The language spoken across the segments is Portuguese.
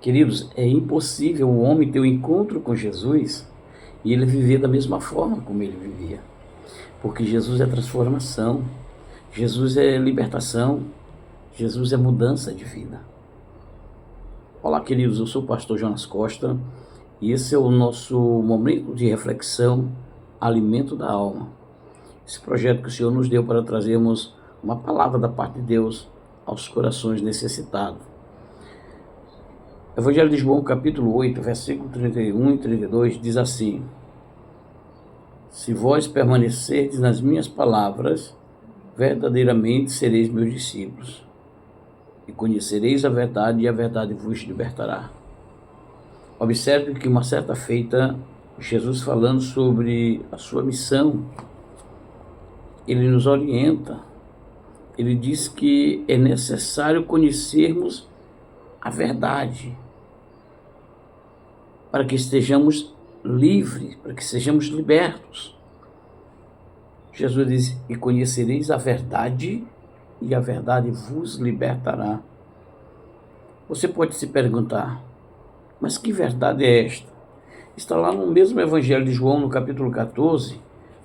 Queridos, é impossível o homem ter um encontro com Jesus e ele viver da mesma forma como ele vivia. Porque Jesus é transformação, Jesus é libertação, Jesus é mudança de vida. Olá, queridos, eu sou o pastor Jonas Costa e esse é o nosso momento de reflexão, Alimento da Alma. Esse projeto que o Senhor nos deu para trazermos uma palavra da parte de Deus aos corações necessitados. Evangelho de João, capítulo 8, versículo 31 e 32, diz assim: Se vós permanecerdes nas minhas palavras, verdadeiramente sereis meus discípulos, e conhecereis a verdade, e a verdade vos libertará. Observe que uma certa feita, Jesus falando sobre a sua missão, ele nos orienta, ele diz que é necessário conhecermos a verdade, para que estejamos livres, para que sejamos libertos. Jesus diz: e conhecereis a verdade, e a verdade vos libertará. Você pode se perguntar, mas que verdade é esta? Está lá no mesmo Evangelho de João, no capítulo 14,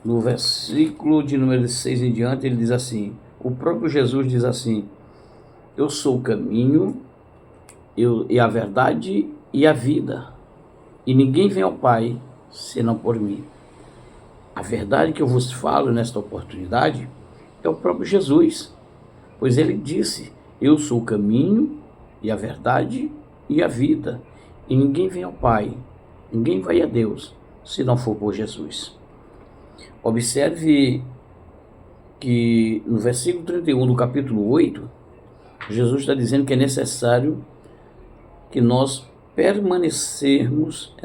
no versículo de número 6 em diante, ele diz assim, o próprio Jesus diz assim: eu sou o caminho, e a verdade e a vida, e ninguém vem ao Pai senão por mim. A verdade que eu vos falo nesta oportunidade é o próprio Jesus, pois ele disse: eu sou o caminho e a verdade e a vida, e ninguém vem ao Pai, ninguém vai a Deus se não for por Jesus. Observe que no versículo 31 do capítulo 8, Jesus está dizendo que é necessário nós permanecermos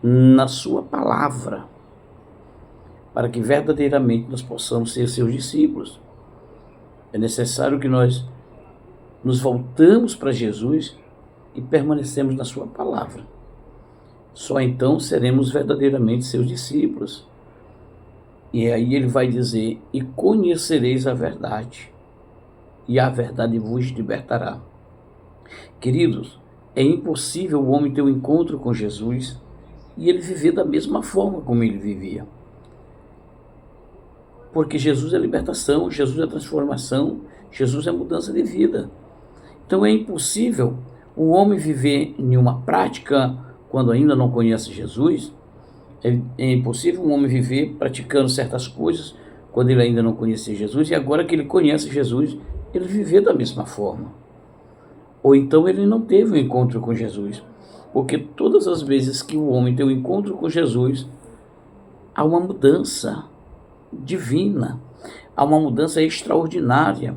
na sua palavra, para que verdadeiramente nós possamos ser seus discípulos. É necessário que nós nos voltamos para Jesus e permanecemos na sua palavra. Só então seremos verdadeiramente seus discípulos. E aí ele vai dizer: e conhecereis a verdade, e a verdade vos libertará. Queridos, é impossível o homem ter um encontro com Jesus e ele viver da mesma forma como ele vivia. Porque Jesus é libertação, Jesus é transformação, Jesus é mudança de vida. Então é impossível o homem viver em uma prática quando ainda não conhece Jesus, é impossível um homem viver praticando certas coisas quando ele ainda não conhecia Jesus, e agora que ele conhece Jesus, ele viver da mesma forma. Ou então ele não teve um encontro com Jesus, porque todas as vezes que o homem tem um encontro com Jesus, há uma mudança divina, há uma mudança extraordinária,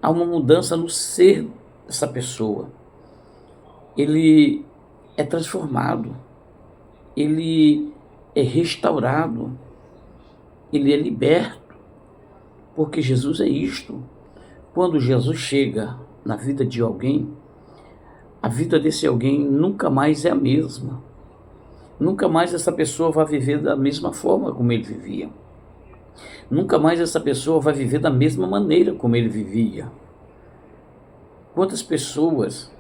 há uma mudança no ser dessa pessoa. Ele é transformado, ele é restaurado, ele é liberto, porque Jesus é isto. Quando Jesus chega na vida de alguém, a vida desse alguém nunca mais é a mesma. Nunca mais essa pessoa vai viver da mesma forma como ele vivia. Nunca mais essa pessoa vai viver da mesma maneira como ele vivia. Quantas pessoas,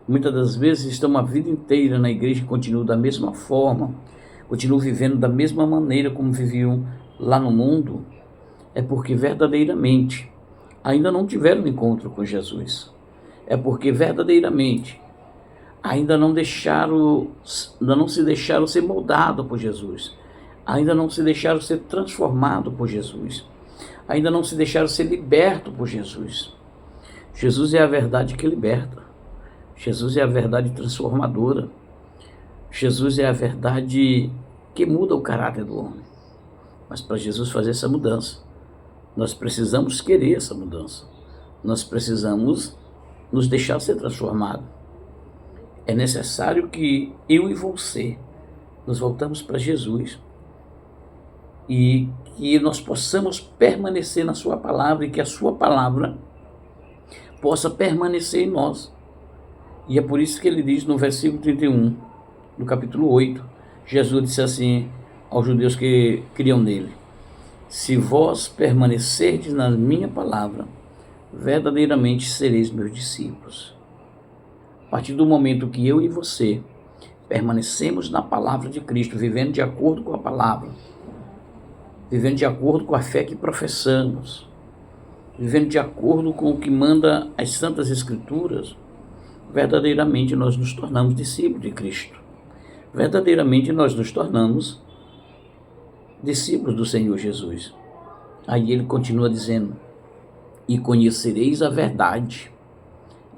muitas das vezes, estão a vida inteira na igreja e continuam da mesma forma, continuam vivendo da mesma maneira como viviam lá no mundo, é porque verdadeiramente ainda não tiveram um encontro com Jesus. É porque verdadeiramente ainda não se deixaram ser moldados por Jesus. Ainda não se deixaram ser transformados por Jesus. Ainda não se deixaram ser libertos por Jesus. Jesus é a verdade que liberta. Jesus é a verdade transformadora. Jesus é a verdade que muda o caráter do homem. Mas para Jesus fazer essa mudança, nós precisamos querer essa mudança. Nós precisamos nos deixar ser transformados. É necessário que eu e você nos voltamos para Jesus e que nós possamos permanecer na sua palavra e que a sua palavra possa permanecer em nós. E é por isso que ele diz no versículo 31, no capítulo 8, Jesus disse assim aos judeus que criam nele: se vós permanecerdes na minha palavra, verdadeiramente sereis meus discípulos. A partir do momento que eu e você permanecemos na palavra de Cristo, vivendo de acordo com a palavra, vivendo de acordo com a fé que professamos, vivendo de acordo com o que manda as Santas Escrituras, verdadeiramente nós nos tornamos discípulos de Cristo. Verdadeiramente nós nos tornamos discípulos do Senhor Jesus. Aí ele continua dizendo: e conhecereis a verdade,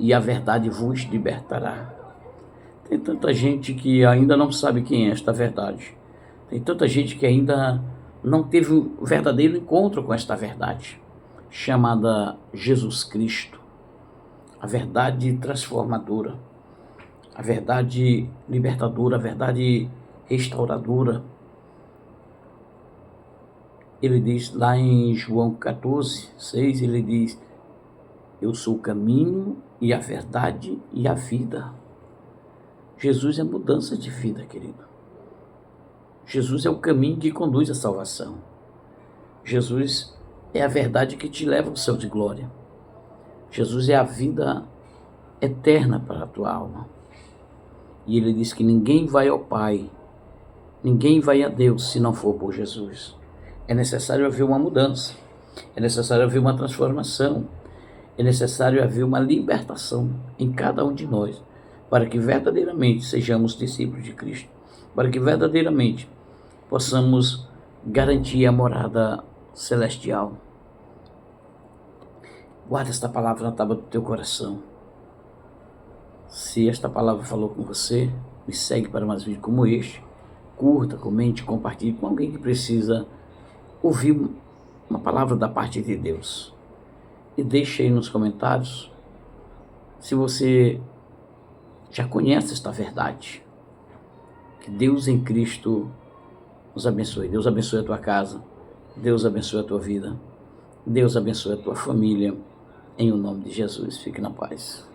e a verdade vos libertará. Tem tanta gente que ainda não sabe quem é esta verdade. Tem tanta gente que ainda não teve um verdadeiro encontro com esta verdade, chamada Jesus Cristo. A verdade transformadora, a verdade libertadora, a verdade restauradora. Ele diz lá em João 14, 6, ele diz: eu sou o caminho e a verdade e a vida. Jesus é mudança de vida, querido. Jesus é o caminho que conduz à salvação. Jesus é a verdade que te leva ao céu de glória. Jesus é a vida eterna para a tua alma. E ele diz que ninguém vai ao Pai, ninguém vai a Deus se não for por Jesus. É necessário haver uma mudança, é necessário haver uma transformação, é necessário haver uma libertação em cada um de nós, para que verdadeiramente sejamos discípulos de Cristo, para que verdadeiramente possamos garantir a morada celestial. Guarda esta palavra na tábua do teu coração. Se esta palavra falou com você, me segue para mais vídeos como este. Curta, comente, compartilhe com alguém que precisa ouvir uma palavra da parte de Deus. E deixe aí nos comentários se você já conhece esta verdade. Que Deus em Cristo nos abençoe. Deus abençoe a tua casa. Deus abençoe a tua vida. Deus abençoe a tua família. Em o nome de Jesus. Fique na paz.